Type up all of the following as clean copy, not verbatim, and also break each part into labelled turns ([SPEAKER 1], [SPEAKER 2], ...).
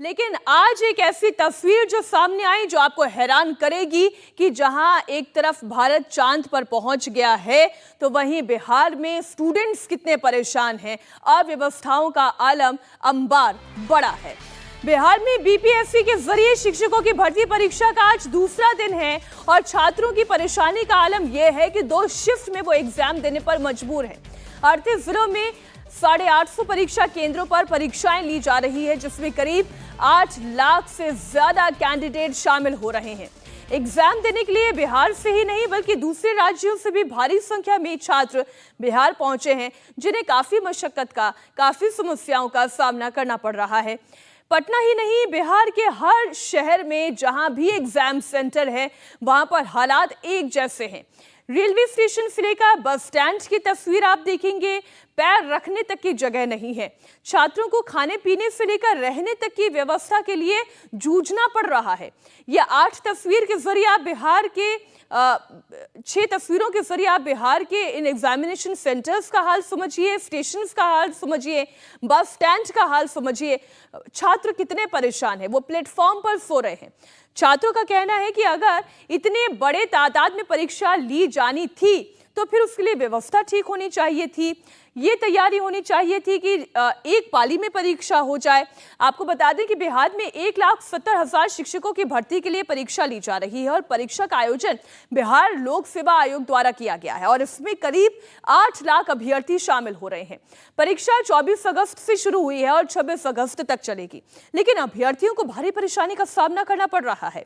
[SPEAKER 1] लेकिन आज एक ऐसी तस्वीर जो सामने आई जो आपको हैरान करेगी कि जहां एक तरफ भारत चांद पर पहुंच गया है तो वहीं बिहार में स्टूडेंट्स कितने परेशान हैं। अव्यवस्थाओं का आलम अंबार बड़ा है। बिहार में बीपीएससी के जरिए शिक्षकों की भर्ती परीक्षा का आज दूसरा दिन है और छात्रों की परेशानी का आलम यह है कि 2 शिफ्ट में वो एग्जाम देने पर मजबूर हैं। 38 जिलों में 850 परीक्षा केंद्रों पर परीक्षाएं ली जा रही है, जिसमें करीब 8 लाख से ज्यादा कैंडिडेट शामिल हो रहे हैं। एग्जाम देने के लिए बिहार से ही नहीं बल्कि दूसरे राज्यों से भी भारी संख्या में छात्र बिहार पहुंचे हैं, जिन्हें काफी मशक्कत का, काफी समस्याओं का सामना करना पड़ रहा है। पटना ही नहीं, बिहार के हर शहर में जहां भी एग्जाम सेंटर है वहां पर हालात एक जैसे हैं। रेलवे स्टेशन से लेकर बस स्टैंड की तस्वीर आप देखेंगे, पैर रखने तक की जगह नहीं है। छात्रों को खाने पीने से लेकर रहने तक की व्यवस्था के लिए जूझना पड़ रहा है। यह 8 तस्वीर के जरिए आप बिहार के 6 तस्वीरों के जरिए आप बिहार के इन एग्जामिनेशन सेंटर्स का हाल समझिए, स्टेशंस का हाल समझिए, बस स्टैंड का हाल समझिए। छात्र कितने परेशान हैं, वो प्लेटफॉर्म पर सो रहे हैं। छात्रों का कहना है कि अगर इतने बड़े तादाद में परीक्षा ली जानी थी तो फिर उसके लिए व्यवस्था ठीक होनी चाहिए थी, ये तैयारी होनी चाहिए थी कि एक पाली में परीक्षा हो जाए। आपको बता दें कि बिहार में 1,70,000 शिक्षकों की भर्ती के लिए परीक्षा ली जा रही है और परीक्षा का आयोजन बिहार लोक सेवा आयोग द्वारा किया गया है और इसमें करीब 8 लाख अभ्यर्थी शामिल हो रहे हैं। परीक्षा 24 अगस्त से शुरू हुई है और 26 अगस्त तक चलेगी, लेकिन अभ्यर्थियों को भारी परेशानी का सामना करना पड़ रहा है।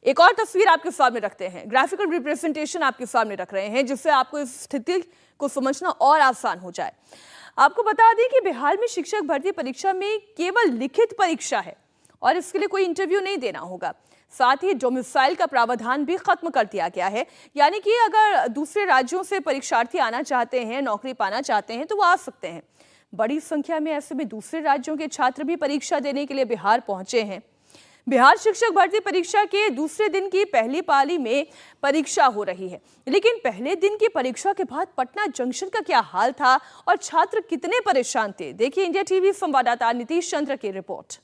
[SPEAKER 1] एक और तस्वीर आपके सामने रखते हैं, ग्राफिकल रिप्रेजेंटेशन आपके सामने रख रहे हैं, जिससे आपको इस स्थिति को समझना और आसान हो जाए। आपको बता दें कि बिहार में शिक्षक भर्ती परीक्षा में केवल लिखित परीक्षा है और इसके लिए कोई इंटरव्यू नहीं देना होगा। साथ ही डोमिसाइल का प्रावधान भी खत्म कर दिया गया है, यानी कि अगर दूसरे राज्यों से परीक्षार्थी आना चाहते हैं, नौकरी पाना चाहते हैं तो वो आ सकते हैं। बड़ी संख्या में ऐसे में दूसरे राज्यों के छात्र भी परीक्षा देने के लिए बिहार पहुंचे हैं। बिहार शिक्षक भर्ती परीक्षा के दूसरे दिन की पहली पाली में परीक्षा हो रही है, लेकिन पहले दिन की परीक्षा के बाद पटना जंक्शन का क्या हाल था और छात्र कितने परेशान थे, देखिए इंडिया टीवी संवाददाता नीतीश चंद्र की रिपोर्ट।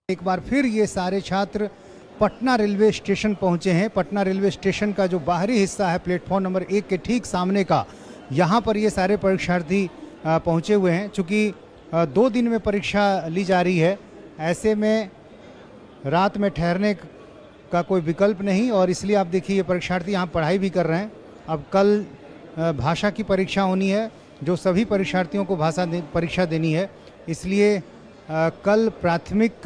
[SPEAKER 2] एक बार फिर ये सारे छात्र पटना रेलवे स्टेशन पहुंचे हैं। पटना रेलवे स्टेशन का जो बाहरी हिस्सा है प्लेटफॉर्म नंबर 1 के ठीक सामने का, यहाँ पर ये सारे परीक्षार्थी पहुंचे हुए हैं। चूँकि 2 दिन में परीक्षा ली जा रही है, ऐसे में रात में ठहरने का कोई विकल्प नहीं और इसलिए आप देखिए ये परीक्षार्थी यहाँ पढ़ाई भी कर रहे हैं। अब कल भाषा की परीक्षा होनी है, जो सभी परीक्षार्थियों को परीक्षा देनी है, इसलिए कल प्राथमिक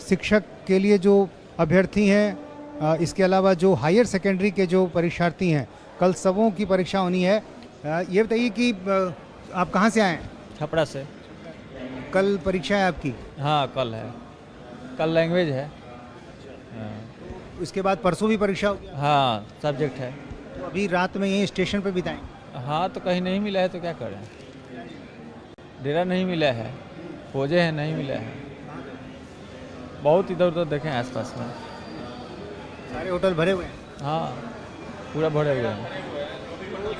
[SPEAKER 2] शिक्षक के लिए जो अभ्यर्थी हैं, इसके अलावा जो हायर सेकेंडरी के जो परीक्षार्थी हैं, कल सबों की परीक्षा होनी है। ये बताइए कि आप कहाँ से आए हैं?
[SPEAKER 3] छपरा से।
[SPEAKER 2] कल परीक्षा है आपकी?
[SPEAKER 3] हाँ कल है, कल लैंग्वेज है।
[SPEAKER 2] उसके बाद परसों भी परीक्षा होगी?
[SPEAKER 3] हाँ सब्जेक्ट है।
[SPEAKER 2] तो अभी रात में यहीं स्टेशन पे बिताएंगे?
[SPEAKER 3] हाँ तो कहीं नहीं मिला है तो क्या करें, डेरा नहीं मिला है, खोजे हैं नहीं मिला है, बहुत इधर उधर देखें आसपास में।
[SPEAKER 2] सारे होटल भरे हुए हैं?
[SPEAKER 3] हाँ पूरा भरे हुए हैं।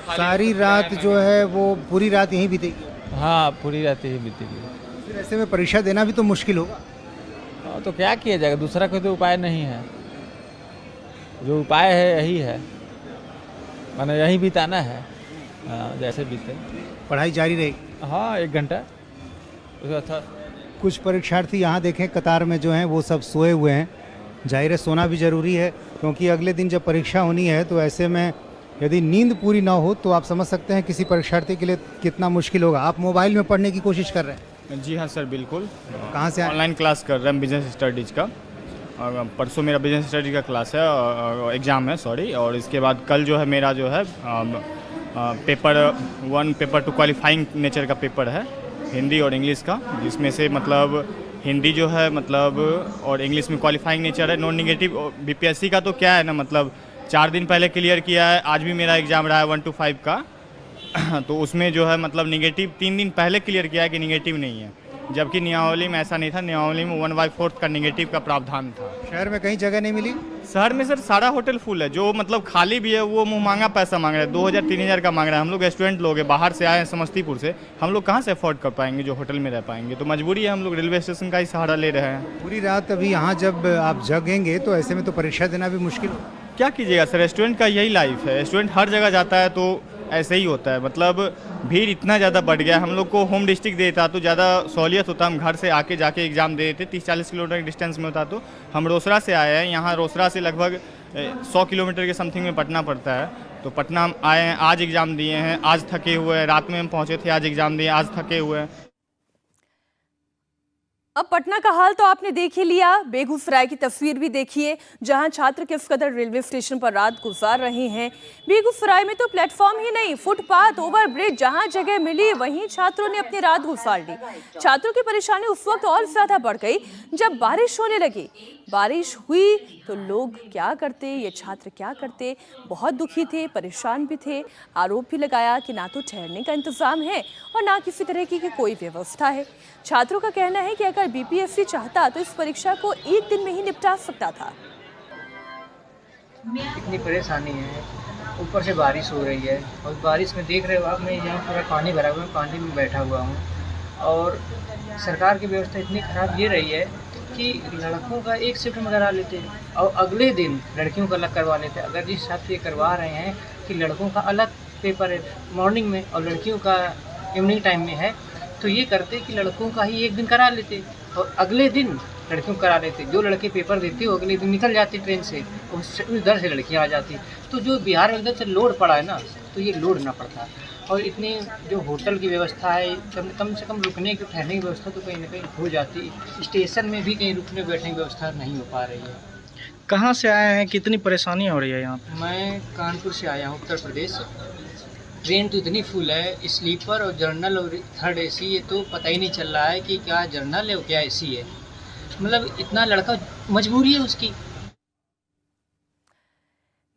[SPEAKER 2] सारी रात जो है वो पूरी रात यहीं बीतेगी?
[SPEAKER 3] हाँ पूरी रात ही बीतेगी।
[SPEAKER 2] फिर ऐसे में परीक्षा देना भी तो मुश्किल होगा।
[SPEAKER 3] हाँ तो क्या किया जाएगा, दूसरा कोई तो उपाय नहीं है। जो उपाय है यही है, माने यही बिताना है। हाँ जैसे बीते।
[SPEAKER 2] पढ़ाई जारी रहेगी?
[SPEAKER 3] हाँ 1 घंटा उसका था।
[SPEAKER 2] कुछ परीक्षार्थी यहाँ देखें कतार में जो हैं वो सब सोए हुए हैं। जाहिर है सोना भी ज़रूरी है, क्योंकि अगले दिन जब परीक्षा होनी है तो ऐसे में यदि नींद पूरी ना हो तो आप समझ सकते हैं किसी परीक्षार्थी के लिए कितना मुश्किल होगा। आप मोबाइल में पढ़ने की कोशिश कर रहे हैं?
[SPEAKER 4] जी हाँ सर बिल्कुल।
[SPEAKER 2] कहाँ से?
[SPEAKER 4] ऑनलाइन क्लास कर रहे हैं बिजनेस स्टडीज़ का, और परसों मेरा बिजनेस स्टडी का क्लास है, एग्ज़ाम है सॉरी। और इसके बाद कल जो है मेरा जो है पेपर 1 पेपर 2 क्वालिफाइंग नेचर का पेपर है, हिंदी और इंग्लिश का, जिसमें से मतलब हिंदी जो है मतलब और इंग्लिश में क्वालिफाइंग नेचर है, नॉन निगेटिव। बीपीएससी का तो क्या है ना, मतलब 4 दिन पहले क्लियर किया है, आज भी मेरा एग्ज़ाम रहा है 1 to 5 का तो उसमें जो है मतलब निगेटिव 3 दिन पहले क्लियर किया है कि निगेटिव नहीं है, जबकि नियमावली में ऐसा नहीं था। नियमावली में 1/4 का निगेटिव का प्रावधान था।
[SPEAKER 2] शहर में कहीं जगह नहीं मिली?
[SPEAKER 4] शहर में सर सारा होटल फुल है, जो मतलब खाली भी है वो मुँह मांगा पैसा मांग रहा है, 2000-3000 का मांग रहा है। हम लोग स्टूडेंट लोग हैं, बाहर से आए हैं समस्तीपुर से, हम लोग कहाँ से अफोर्ड कर पाएंगे जो होटल में रह पाएंगे, तो मजबूरी है, हम लोग रेलवे स्टेशन का ही सहारा ले रहे हैं।
[SPEAKER 2] पूरी रात अभी यहाँ जब आप जगेंगे तो ऐसे में तो परीक्षा देना भी मुश्किल हो।
[SPEAKER 4] क्या कीजिएगा सर, स्टूडेंट का यही लाइफ है, स्टूडेंट हर जगह जाता है तो ऐसे ही होता है। मतलब भीड़ इतना ज़्यादा बढ़ गया है, हम लोग को होम डिस्ट्रिक्ट देता तो ज़्यादा सहूलियत होता, हम घर से आके जाके एग्ज़ाम दे देते। 30-40 किलोमीटर के डिस्टेंस में होता। तो हम रोसड़ा से आए हैं, यहाँ रोसड़ा से लगभग 100 किलोमीटर के समथिंग में पटना पड़ता है। तो पटना हम आए हैं, आज एग्ज़ाम दिए हैं, आज थके हुए हैं, रात में हम पहुँचे थे, आज एग्ज़ाम दिए, आज थके हुए हैं।
[SPEAKER 1] अब पटना का हाल तो आपने देख ही लिया, बेगूसराय की तस्वीर भी देखिए, जहां छात्र किस कदर रेलवे स्टेशन पर रात गुजार रहे हैं। बेगूसराय में तो प्लेटफॉर्म ही नहीं, फुटपाथ, ओवरब्रिज, जहां जगह मिली वहीं छात्रों ने अपनी रात गुजार ली। छात्रों की परेशानी उस वक्त और ज्यादा बढ़ गई जब बारिश होने लगी। बारिश हुई तो लोग क्या करते, ये छात्र क्या करते, बहुत दुखी थे, परेशान भी थे। आरोप भी लगाया कि ना तो ठहरने का इंतजाम है और ना किसी तरह की कोई व्यवस्था है। छात्रों का कहना है कि अगर बीपीएससी चाहता तो इस परीक्षा को एक दिन में ही निपटा सकता था।
[SPEAKER 5] इतनी परेशानी है, ऊपर से बारिश हो रही है और बारिश में देख रहे हो आप, मैं यहाँ पूरा पानी भरा हुआ है, पानी में बैठा हुआ हूँ। और सरकार की व्यवस्था इतनी खराब ये रही है कि लड़कों का एक शिफ्ट में करा लेते और अगले दिन लड़कियों का अलग करवा लेते। अगर जिस हिसाब से ये करवा रहे हैं कि लड़कों का अलग पेपर है मॉर्निंग में और लड़कियों का इवनिंग टाइम में है, तो ये करते कि लड़कों का ही एक दिन करा लेते और अगले दिन लड़कियों को करा लेते। जो लड़के पेपर देते हो अगले दिन निकल जाती ट्रेन से, उधर से लड़कियाँ आ जाती। तो जो बिहार में इधर से लोड पड़ा है ना, तो ये लोड ना पड़ता। और इतनी जो होटल की व्यवस्था है, कम से कम रुकने की ठहरने की व्यवस्था तो कहीं ना कहीं हो जाती। स्टेशन में भी कहीं रुकने बैठने की व्यवस्था नहीं हो पा रही है।
[SPEAKER 6] कहाँ से आए हैं, कितनी परेशानी हो रही है यहाँ पे?
[SPEAKER 5] मैं कानपुर से आया हूँ, उत्तर प्रदेश। ट्रेन तो इतनी फुल है, स्लीपर और जर्नल और थर्ड एसी, ये तो पता ही नहीं चल रहा है कि क्या जर्नल है और क्या एसी है। मतलब इतना लड़का मजबूरी है उसकी।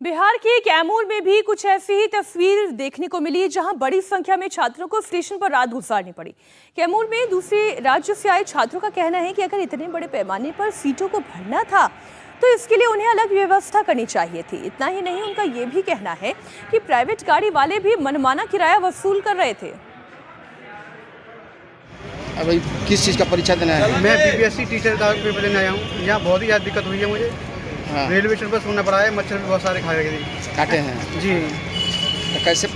[SPEAKER 1] बिहार के कैमूर में भी कुछ ऐसी ही तस्वीर देखने को मिली, जहां बड़ी संख्या में छात्रों को स्टेशन पर रात गुजारनी पड़ी। कैमूर में दूसरे राज्य से आए छात्रों का कहना है कि अगर इतने बड़े पैमाने पर सीटों को भरना था तो इसके लिए उन्हें अलग व्यवस्था करनी चाहिए थी। इतना ही नहीं, उनका ये भी कहना है कि प्राइवेट गाड़ी वाले भी मनमाना किराया वसूल कर रहे थे।
[SPEAKER 7] अभी किस चीज़ का परीक्षा देना है?
[SPEAKER 8] मैं बीपीएससी टीचर का पेपर देने आया हूँ। यहाँ बहुत ही ज़्यादा दिक्कत हुई है मुझे।
[SPEAKER 7] हाँ।
[SPEAKER 8] रेलवे स्टेशन पर सोना पड़ा है, मच्छर भी बहुत सारे खा गए
[SPEAKER 7] काटे हैं
[SPEAKER 8] जी।
[SPEAKER 7] तो कैसे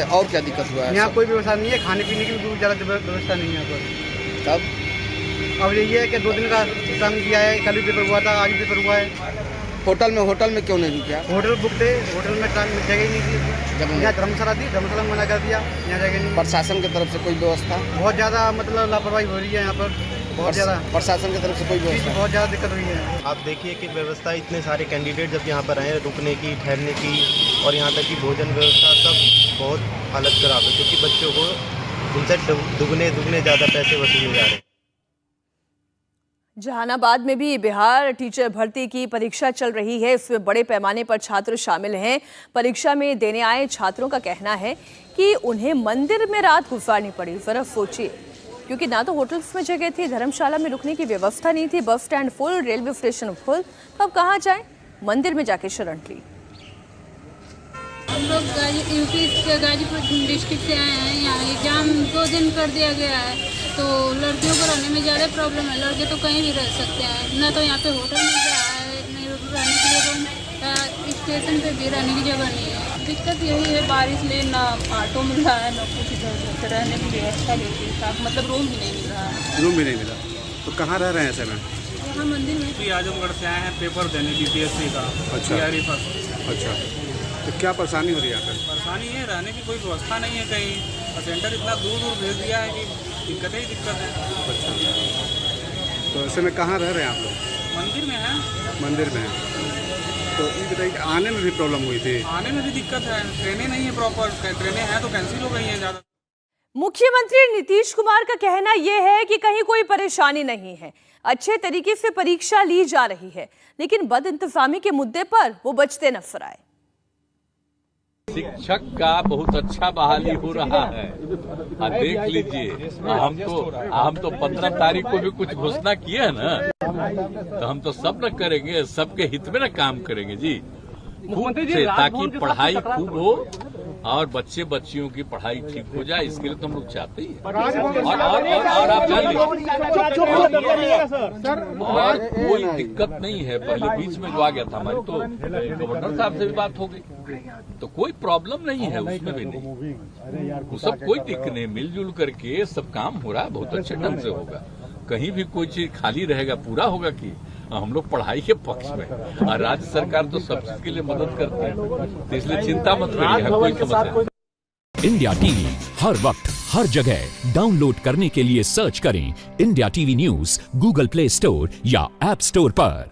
[SPEAKER 7] और क्या दिक्कत हुआ है?
[SPEAKER 8] यहाँ कोई व्यवस्था नहीं है, खाने पीने की भी कोई ज़्यादा व्यवस्था नहीं है यहाँ पर।
[SPEAKER 7] तब
[SPEAKER 8] अब यही है कि 2 दिन का टाइम दिया है, कल भी पेपर हुआ था, आज भी पेपर हुआ है।
[SPEAKER 7] होटल में क्यों नहीं रुका?
[SPEAKER 8] होटल बुक थे, होटल में टाइम जगह ही नहीं थी। यहाँ धर्मशाला थी, धर्मशाला में मना कर दिया, यहाँ जगह नहीं।
[SPEAKER 7] प्रशासन की तरफ से कोई व्यवस्था?
[SPEAKER 8] बहुत ज़्यादा मतलब लापरवाही हो रही है यहाँ पर, बहुत ज़्यादा।
[SPEAKER 7] प्रशासन की तरफ से कोई व्यवस्था?
[SPEAKER 8] बहुत ज़्यादा दिक्कत हुई है।
[SPEAKER 9] आप देखिए कि व्यवस्था, इतने सारे कैंडिडेट जब यहाँ पर आए, रुकने की, ठहरने की और यहाँ तक कि भोजन व्यवस्था, सब बहुत हालत खराब है, क्योंकि बच्चों को उनसे दुगने ज़्यादा पैसे वसूले जा रहे हैं।
[SPEAKER 1] जहानाबाद में भी बिहार टीचर भर्ती की परीक्षा चल रही है। इसमें बड़े पैमाने पर छात्र शामिल हैं। परीक्षा में देने आए छात्रों का कहना है कि उन्हें मंदिर में रात गुजारनी पड़ी। जरा सोचिए, क्योंकि ना तो होटल्स में जगह थी, धर्मशाला में रुकने की व्यवस्था नहीं थी, bus stand full, railway station full, तो अब कहाँ जाएं? मंदिर में जाके शरण ली।
[SPEAKER 10] हम लोग यूपी के गाजीपुर डिस्ट्रिक्ट से आए हैं। यहाँ एग्जाम 2 दिन कर दिया गया है, तो लड़कियों को रहने में ज़्यादा प्रॉब्लम है। लड़के तो कहीं भी रह सकते हैं, ना तो यहाँ पे होटल मिल रहा है, नहीं रहने के लिए रूम, स्टेशन पे भी रहने की जगह नहीं है। दिक्कत यही है, बारिश में ना ऑटो मिल रहा है, ना कुछ इधर रहने की व्यवस्था भी ठीक ठाक, मतलब रूम भी नहीं मिल रहा है।
[SPEAKER 11] रूम भी नहीं मिला, तो कहाँ रह रहे हैं ऐसे में?
[SPEAKER 10] यहाँ मंदिर में।
[SPEAKER 12] आजमगढ़ से आए हैं पेपर देने बीपीएससी का।
[SPEAKER 11] अच्छा, तो क्या परेशानी हो रही है यहाँ पर?
[SPEAKER 12] परेशानी है, रहने की कोई व्यवस्था नहीं है कहीं, और सेंटर इतना दूर भेज दिया है कि दिक्कत ही दिक्कत है।
[SPEAKER 11] अच्छा, तो ऐसे में कहाँ रह रहे हैं आप लोग?
[SPEAKER 12] मंदिर में है।
[SPEAKER 11] मंदिर में है, तो ये बताइए कि आने में भी प्रॉब्लम हुई थी?
[SPEAKER 12] आने में भी दिक्कत है, ट्रेनें नहीं है प्रॉपर, ट्रेनें हैं तो कैंसिल हो गई हैं ज़्यादा।
[SPEAKER 1] मुख्यमंत्री नीतीश कुमार का कहना यह है कि कहीं कोई परेशानी नहीं है, अच्छे तरीके से परीक्षा ली जा रही है, लेकिन बदइंतजामी के मुद्दे पर वो बचते नजर आए।
[SPEAKER 13] शिक्षक का बहुत अच्छा बहाली हो रहा है। देख लीजिए, हम तो 15 तारीख को भी कुछ घोषणा किए है ना, तो हम तो सब न करेंगे, सबके हित में न काम करेंगे जी, खूब से, ताकि पढ़ाई खूब हो और बच्चे बच्चियों की पढ़ाई ठीक हो जाए, इसके लिए तो हम लोग चाहते ही हैं। और आप जान लीजिए, और कोई दिक्कत नहीं है। पहले बीच में जो आ गया था हमारी, तो गवर्नर साहब से भी बात हो गई, तो कोई प्रॉब्लम नहीं है उसमें भी नहीं, वो सब कोई दिक्कत नहीं, मिलजुल करके सब काम हो रहा है, बहुत अच्छे ढंग से होगा। कहीं भी कोई चीज खाली रहेगा, पूरा होगा कि हम लोग पढ़ाई के पक्ष में, और राज्य सरकार तो सब चीज के लिए मदद करती है, तो इसलिए चिंता मत करिए, कोई समस्या नहीं।
[SPEAKER 14] इंडिया टीवी हर वक्त हर जगह डाउनलोड करने के लिए सर्च करें India TV news Google play store या ऐप स्टोर पर।